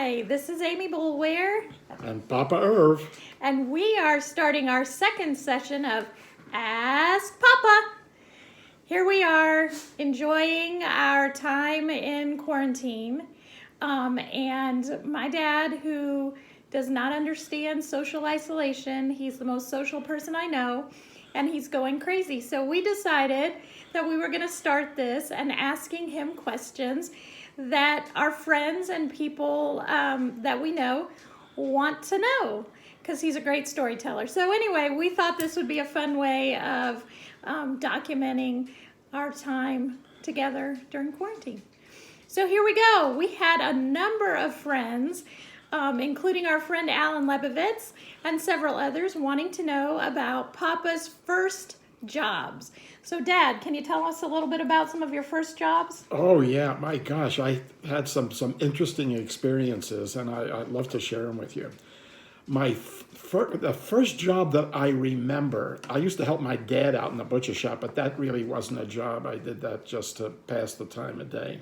Hi, this is Amy Boulware, And Papa Irv. and we are starting our second session of Ask Papa. Here we are enjoying our time in quarantine. And my dad, who does not understand social isolation, he's the most social person I know, and he's going crazy. So we decided that we were going to start this and asking him questions that our friends and people that we know want to know, because he's a great storyteller. So anyway, we thought this would be a fun way of documenting our time together during quarantine. So here we go. We had a number of friends, including our friend Alan Lebovitz and several others, wanting to know about Papa's first jobs. So Dad, can you tell us a little bit about some of your first jobs? Oh yeah, my gosh, I had some interesting experiences, and I'd love to share them with you. The first job that I remember, I used to help my dad out in the butcher shop, but that really wasn't a job. I did that just to pass the time of day.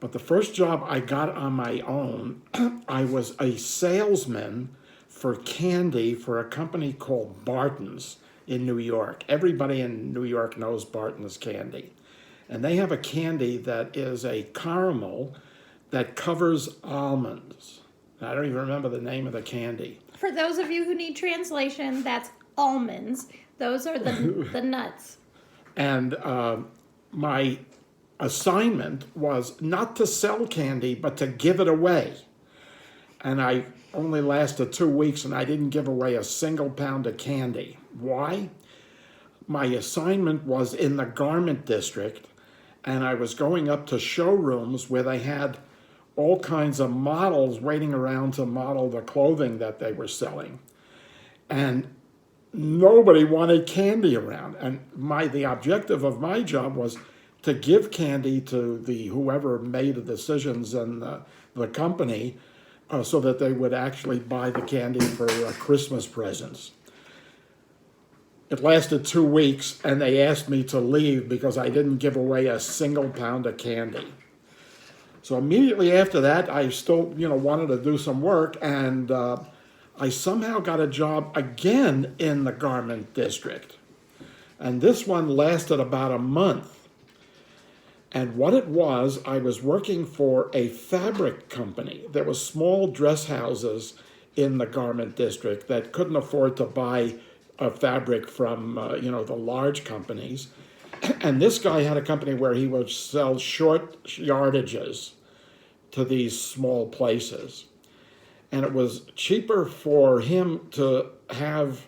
But the first job I got on my own, I was a salesman for candy for a company called Barton's in New York. Everybody in New York knows Barton's candy. And they have a candy that is a caramel that covers almonds. I don't even remember the name of the candy. For those of you who need translation, that's almonds. Those are the nuts. And my assignment was not to sell candy, but to give it away. And I only lasted 2 weeks, and I didn't give away a single pound of candy. Why? My assignment was in the garment district, and I was going up to showrooms where they had all kinds of models waiting around to model the clothing that they were selling. And nobody wanted candy around. And the objective of my job was to give candy to whoever made the decisions in the company, so that they would actually buy the candy for Christmas presents. It lasted 2 weeks, and they asked me to leave because I didn't give away a single pound of candy. So immediately after that, I still, wanted to do some work, and I somehow got a job again in the garment district. And this one lasted about a month. And what it was, I was working for a fabric company. There were small dress houses in the garment district that couldn't afford to buy a fabric from, the large companies. And this guy had a company where he would sell short yardages to these small places. And it was cheaper for him to have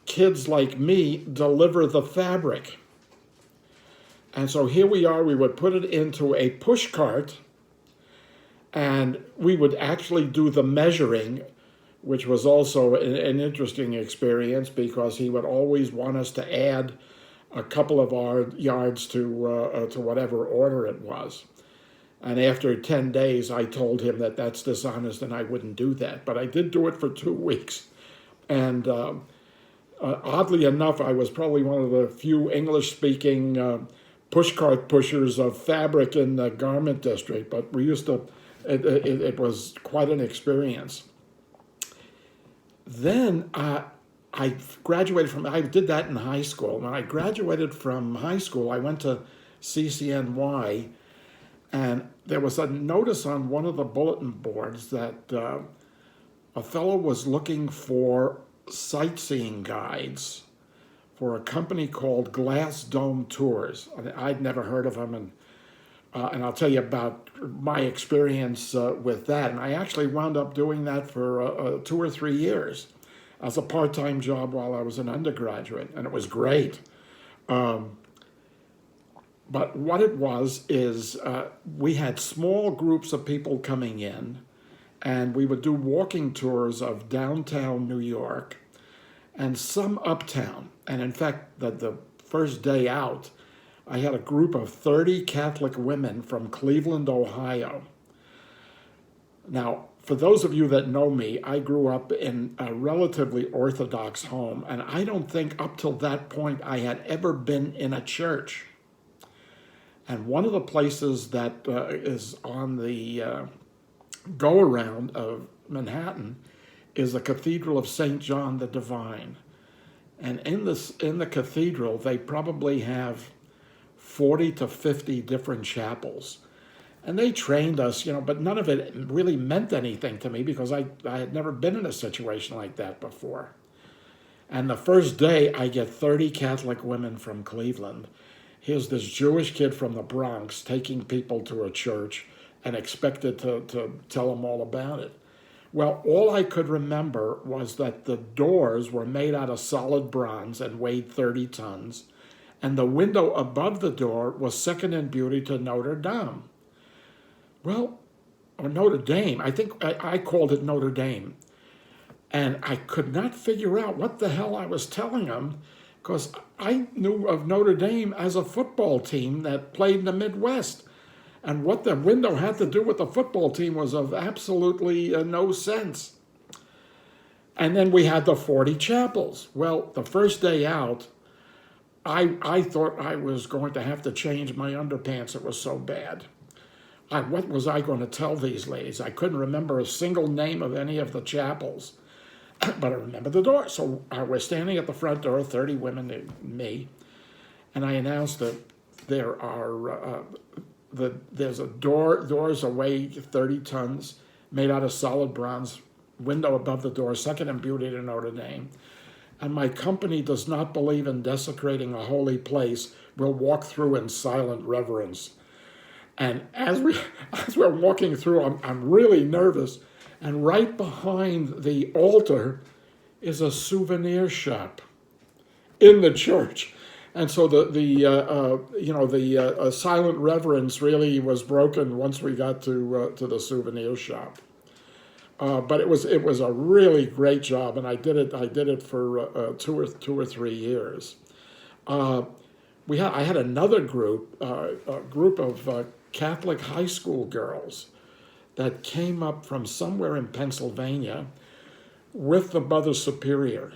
kids like me deliver the fabric. And so here we are, we would put it into a push cart, and we would actually do the measuring, which was also an interesting experience, because he would always want us to add a couple of our yards to whatever order it was. And after 10 days, I told him that that's dishonest and I wouldn't do that. But I did do it for 2 weeks. And oddly enough, I was probably one of the few English-speaking pushcart pushers of fabric in the garment district, but it was quite an experience. Then I did that in high school. When I graduated from high school, I went to CCNY, and there was a notice on one of the bulletin boards that a fellow was looking for sightseeing guides for a company called Glass Dome Tours. I'd never heard of them, and I'll tell you about my experience with that. And I actually wound up doing that for 2 or 3 years as a part-time job while I was an undergraduate, and it was great. But what it was is we had small groups of people coming in, and we would do walking tours of downtown New York and some uptown. And in fact, the first day out, I had a group of 30 Catholic women from Cleveland, Ohio. Now, for those of you that know me, I grew up in a relatively Orthodox home, and I don't think up till that point I had ever been in a church. And one of the places that is on the go-around of Manhattan is the Cathedral of St. John the Divine. And in the cathedral, they probably have 40 to 50 different chapels. And they trained us, but none of it really meant anything to me because I had never been in a situation like that before. And the first day, I get 30 Catholic women from Cleveland. Here's this Jewish kid from the Bronx taking people to a church and expected to tell them all about it. Well, all I could remember was that the doors were made out of solid bronze and weighed 30 tons, and the window above the door was second in beauty to Notre Dame. Well, or Notre Dame, I think I called it Notre Dame. And I could not figure out what the hell I was telling them because I knew of Notre Dame as a football team that played in the Midwest. And what the window had to do with the football team was of absolutely no sense. And then we had the 40 chapels. Well, the first day out, I thought I was going to have to change my underpants. It was so bad. What was I going to tell these ladies? I couldn't remember a single name of any of the chapels, but I remember the door. So we're standing at the front door, 30 women and me, and I announced that there are there's a doors away 30 tons, made out of solid bronze, window above the door, second in beauty to Notre Dame. And my company does not believe in desecrating a holy place. We'll walk through in silent reverence. And as we're walking through, I'm really nervous. And right behind the altar is a souvenir shop in the church. And so the silent reverence really was broken once we got to the souvenir shop. But it was a really great job, and I did it for 2 or 3 years. I had another group, a group of Catholic high school girls that came up from somewhere in Pennsylvania with the Mother Superior.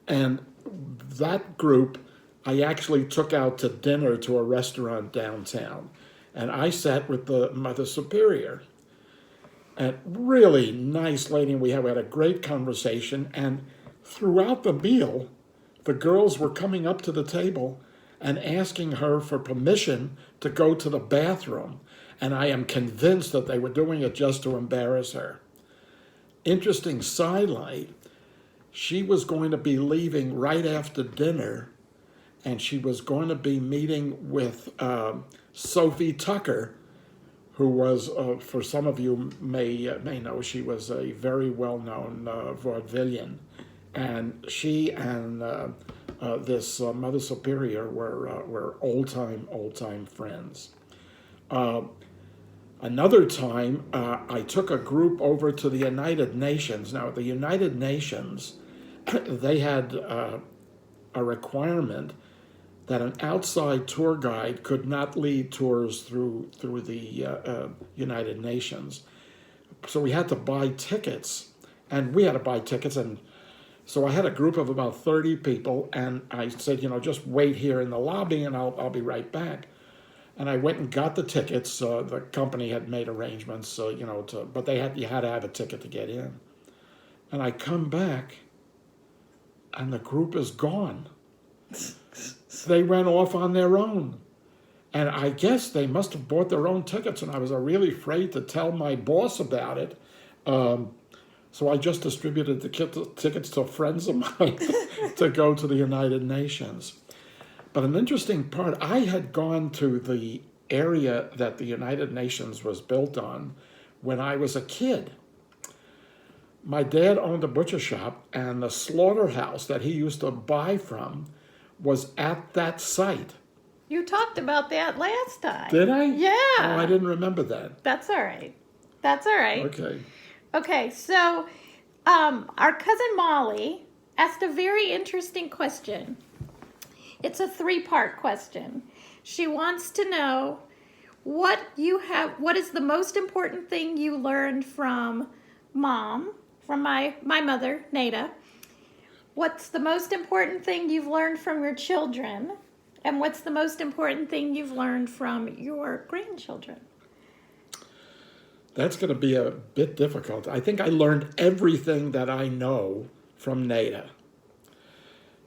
And that group I actually took out to dinner to a restaurant downtown. And I sat with the Mother Superior. And really nice lady, and we had a great conversation. And throughout the meal, the girls were coming up to the table and asking her for permission to go to the bathroom. And I am convinced that they were doing it just to embarrass her. Interesting sidelight, she was going to be leaving right after dinner, and she was going to be meeting with Sophie Tucker, who was, for some of you may know, she was a very well-known vaudevillian. And she and this Mother Superior were old-time friends. Another time, I took a group over to the United Nations. Now, at the United Nations, they had a requirement that an outside tour guide could not lead tours through the United Nations. So we had to buy tickets, and so I had a group of about 30 people, and I said, just wait here in the lobby, and I'll be right back. And I went and got the tickets. The company had made arrangements, but you had to have a ticket to get in. And I come back, and the group is gone. They went off on their own. And I guess they must have bought their own tickets, and I was really afraid to tell my boss about it. So I just distributed the tickets to friends of mine to go to the United Nations. But an interesting part, I had gone to the area that the United Nations was built on when I was a kid. My dad owned a butcher shop, and the slaughterhouse that he used to buy from was at that site. You talked about that last time. Did I? Yeah. Oh, I didn't remember that. That's all right. Okay. Okay, so our cousin Molly asked a very interesting question. It's a 3-part question. She wants to know what is the most important thing you learned from Mom, from my mother, Nada. What's the most important thing you've learned from your children? And what's the most important thing you've learned from your grandchildren? That's going to be a bit difficult. I think I learned everything that I know from Nada.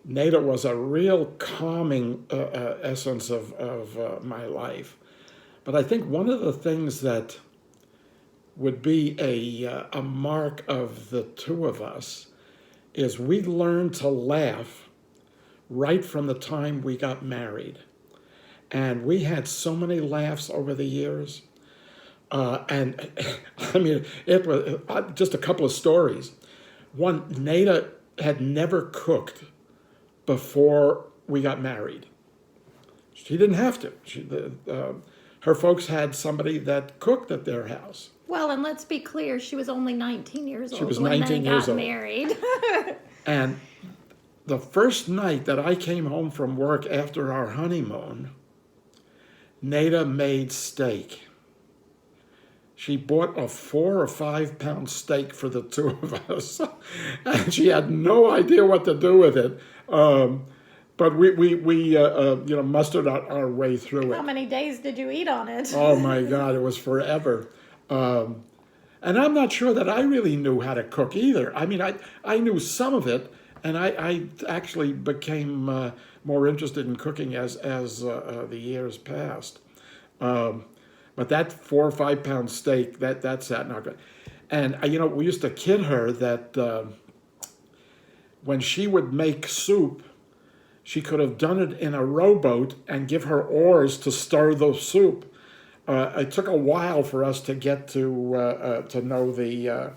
Nada was a real calming essence of my life. But I think one of the things that would be a mark of the two of us is we learned to laugh right from the time we got married. And we had so many laughs over the years. And I mean, it was just a couple of stories. One, Nada had never cooked before we got married. She didn't have to. Her folks had somebody that cooked at their house. Well, and let's be clear, she was only 19 years old She was when 19 they years got old. married. And the first night that I came home from work after our honeymoon, Nada made steak. She bought a 4 or 5 pound steak for the two of us, and she had no idea what to do with it. But we mustered our way through it. How many days did you eat on it? Oh my God, it was forever. And I'm not sure that I really knew how to cook either. I mean, I knew some of it, and I actually became more interested in cooking as the years passed. But that 4 or 5 pound steak, that sat not good. And we used to kid her that when she would make soup, she could have done it in a rowboat and give her oars to stir the soup. It took a while for us to get to know the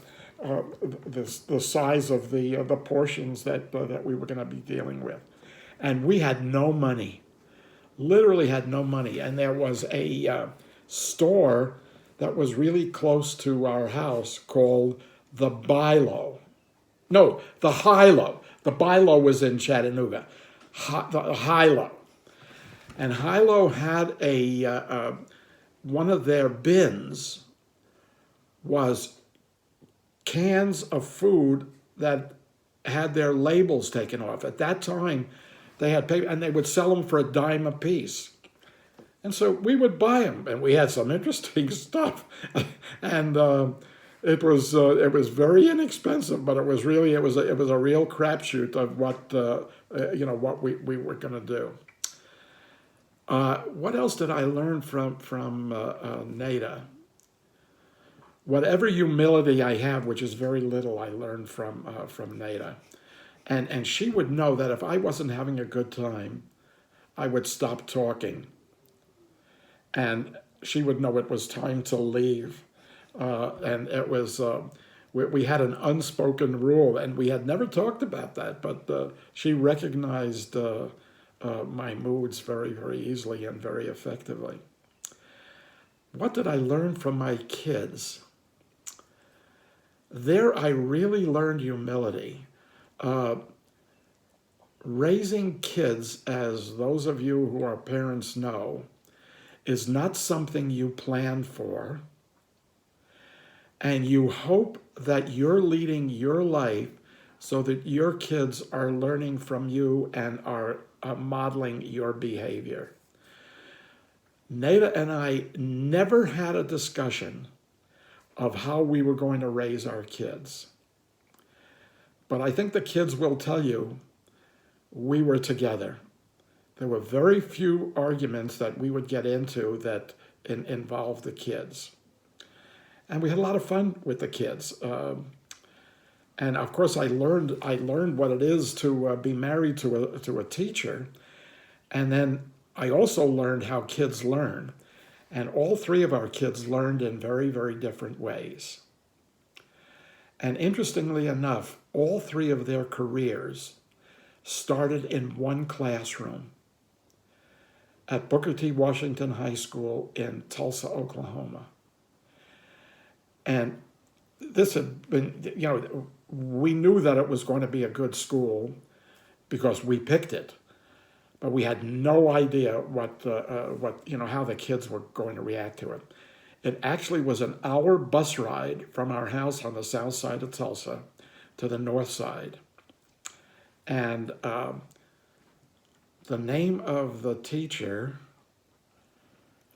size of the portions that we were going to be dealing with, and we had no money, literally had no money, and there was a store that was really close to our house called the Bilo. No, the Hilo. The Bilo was in Chattanooga. The Hilo. And Hilo had one of their bins was cans of food that had their labels taken off. At that time, they had paper, and they would sell them for a dime a piece. And so we would buy them, and we had some interesting stuff. And it was very inexpensive, but it was a real crapshoot of what we were going to do. What else did I learn from Nada? Whatever humility I have, which is very little, I learned from Nada. And she would know that if I wasn't having a good time, I would stop talking. And she would know it was time to leave. And it was, we had an unspoken rule, and we had never talked about that, but she recognized my moods very, very easily and very effectively. What did I learn from my kids? There I really learned humility. Raising kids, as those of you who are parents know, is not something you plan for, and you hope that you're leading your life so that your kids are learning from you and are modeling your behavior. Nada and I never had a discussion of how we were going to raise our kids. But I think the kids will tell you we were together. There were very few arguments that we would get into that involved the kids. And we had a lot of fun with the kids. And of course, I learned what it is to be married to a teacher. And then I also learned how kids learn. And all three of our kids learned in very, very different ways. And interestingly enough, all three of their careers started in one classroom at Booker T. Washington High School in Tulsa, Oklahoma. And this had been, we knew that it was going to be a good school because we picked it, but we had no idea what how the kids were going to react to it. It actually was an hour bus ride from our house on the south side of Tulsa to the north side. And the name of the teacher,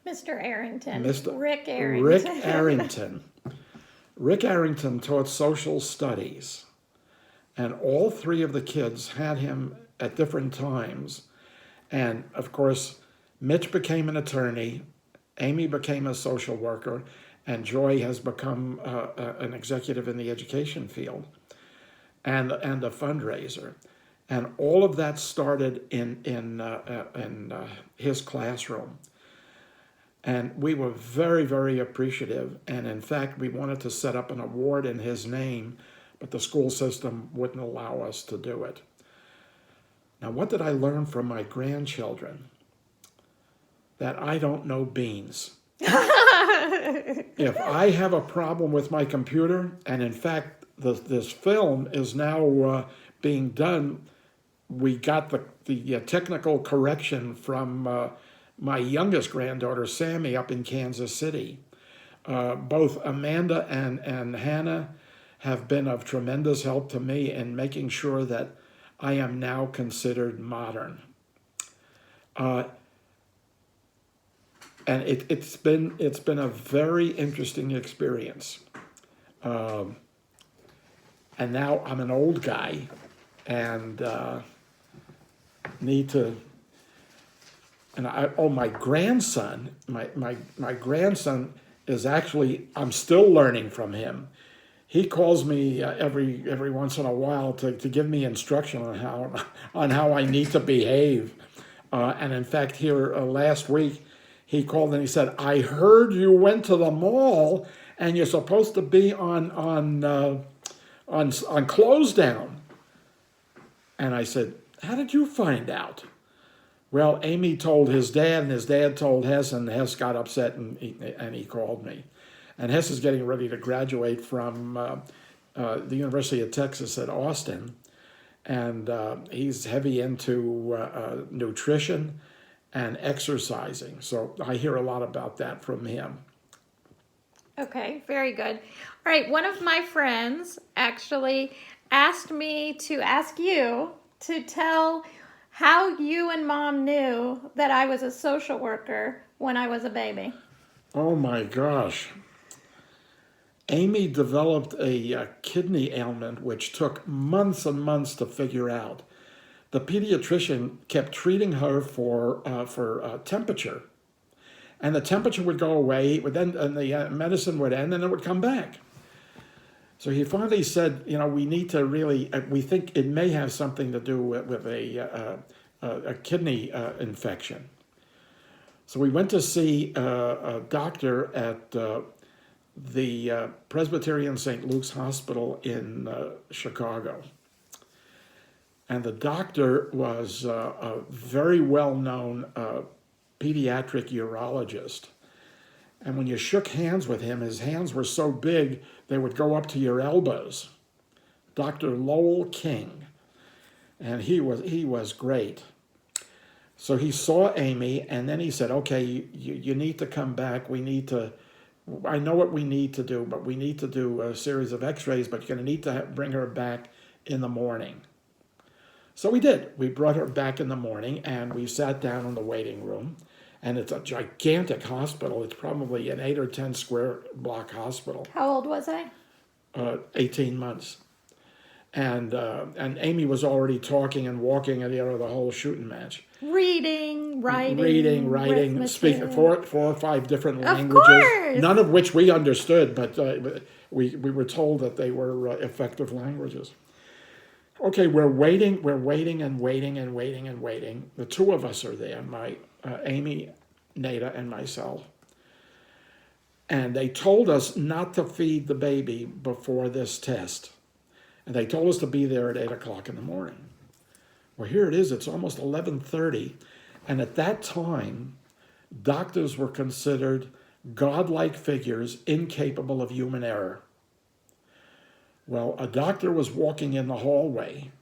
Mr. Arrington. Mr. Rick Arrington. Rick Arrington, Rick Arrington taught social studies, and all three of the kids had him at different times. And of course, Mitch became an attorney, Amy became a social worker, and Joy has become an executive in the education field and a fundraiser. And all of that started in his classroom. And we were very, very appreciative. And in fact, we wanted to set up an award in his name, but the school system wouldn't allow us to do it. Now, what did I learn from my grandchildren? That I don't know beans. If I have a problem with my computer, and in fact, this film is now being done, we got the technical correction from my youngest granddaughter, Sammy, up in Kansas City. Both Amanda and Hannah have been of tremendous help to me in making sure that I am now considered modern. And it's been a very interesting experience. And now I'm an old guy and need to. And my grandson, my grandson is actually, I'm still learning from him. He calls me every once in a while to give me instruction on how I need to behave. And in fact, here last week, he called and he said, "I heard you went to the mall and you're supposed to be on close down." And I said, "How did you find out?" Well, Amy told his dad, and his dad told Hess, and Hess got upset, and he called me. And Hess is getting ready to graduate from the University of Texas at Austin, and he's heavy into nutrition and exercising. So I hear a lot about that from him. Okay, very good. All right, one of my friends actually asked me to ask you to tell how you and Mom knew that I was a social worker when I was a baby. Oh my gosh. Amy developed a kidney ailment which took months and months to figure out. The pediatrician kept treating her for temperature, and the temperature would go away, and the medicine would end, and it would come back. So he finally said, we need to really, we think it may have something to do with a kidney infection. So we went to see a doctor at the Presbyterian St. Luke's Hospital in Chicago. And the doctor was a very well-known pediatric urologist. And when you shook hands with him, his hands were so big, they would go up to your elbows. Dr. Lowell King. And he was great. So he saw Amy, and then he said, "Okay, you need to come back. I know what we need to do, but we need to do a series of x-rays, but you're going to need to bring her back in the morning." So we did. We brought her back in the morning, and we sat down in the waiting room. And it's a gigantic hospital. It's probably an 8 or 10 square block hospital. How old was I? 18 months. And Amy was already talking and walking and the whole shooting match. Reading, writing, speaking four or five different languages. Of course. None of which we understood, but we were told that they were effective languages. Okay, we're waiting. The two of us are there, Amy, Nada, and myself. And they told us not to feed the baby before this test. And they told us to be there at 8 o'clock in the morning. Well, here it is. It's almost 11:30. And at that time, doctors were considered godlike figures incapable of human error. Well, a doctor was walking in the hallway,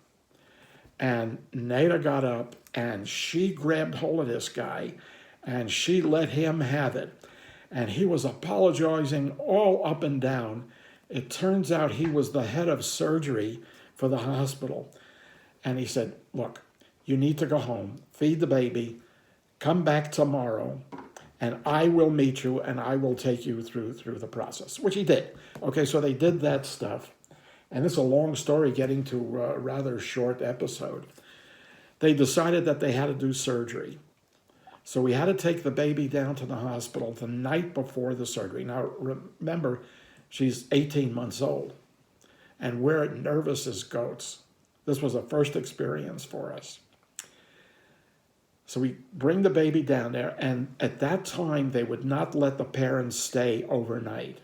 and Nada got up, and she grabbed hold of this guy, and she let him have it. And he was apologizing all up and down. It turns out he was the head of surgery for the hospital. And he said, "Look, you need to go home, feed the baby, come back tomorrow, and I will meet you and I will take you through the process, which he did. Okay, so they did that stuff. And it's a long story getting to a rather short episode. They decided that they had to do surgery. So we had to take the baby down to the hospital the night before the surgery. Now, remember, she's 18 months old, and we're nervous as goats. This was a first experience for us. So we bring the baby down there, and at that time, they would not let the parents stay overnight.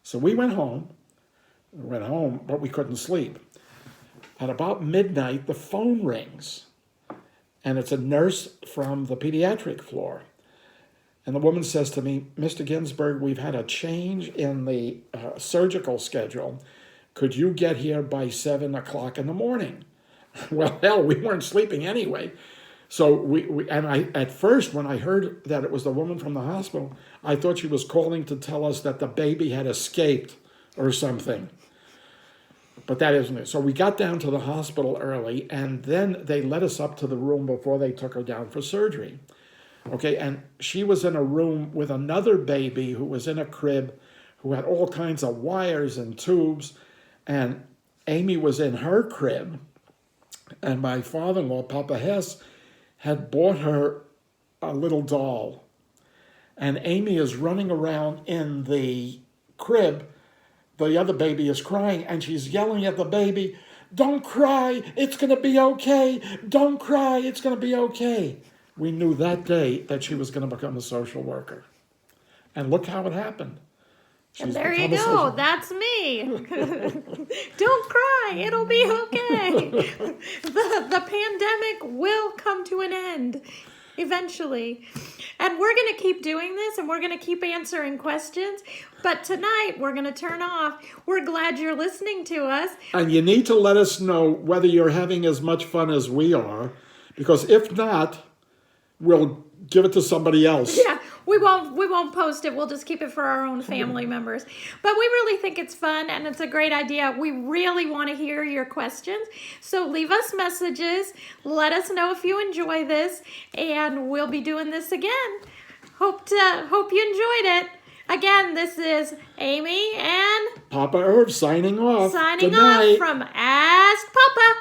So we went home, but we couldn't sleep. At about midnight, the phone rings, and it's a nurse from the pediatric floor. And the woman says to me, Mr. Ginsburg, we've had a change in the surgical schedule. Could you get here by 7 o'clock in the morning? Well, hell, we weren't sleeping anyway. So at first, when I heard that it was the woman from the hospital, I thought she was calling to tell us that the baby had escaped or something. But that isn't it. So we got down to the hospital early, and then they let us up to the room before they took her down for surgery. Okay, and she was in a room with another baby who was in a crib, who had all kinds of wires and tubes, and Amy was in her crib, and my father-in-law, Papa Hess, had bought her a little doll. And Amy is running around in the crib. The other baby is crying, and she's yelling at the baby, don't cry, it's going to be okay. Don't cry, it's going to be okay. We knew that day that she was going to become a social worker. And look how it happened. And there you go, that's me. Don't cry, it'll be okay. The pandemic will come to an end eventually. And we're going to keep doing this, and we're going to keep answering questions. But tonight, we're going to turn off. We're glad you're listening to us. And you need to let us know whether you're having as much fun as we are, because if not, we'll give it to somebody else. Yeah, we won't post it. We'll just keep it for our own family members. But we really think it's fun, and it's a great idea. We really want to hear your questions. So leave us messages. Let us know if you enjoy this, and we'll be doing this again. Hope you enjoyed it. Again, this is Amy and Papa Irv signing off. Signing off from Ask Papa.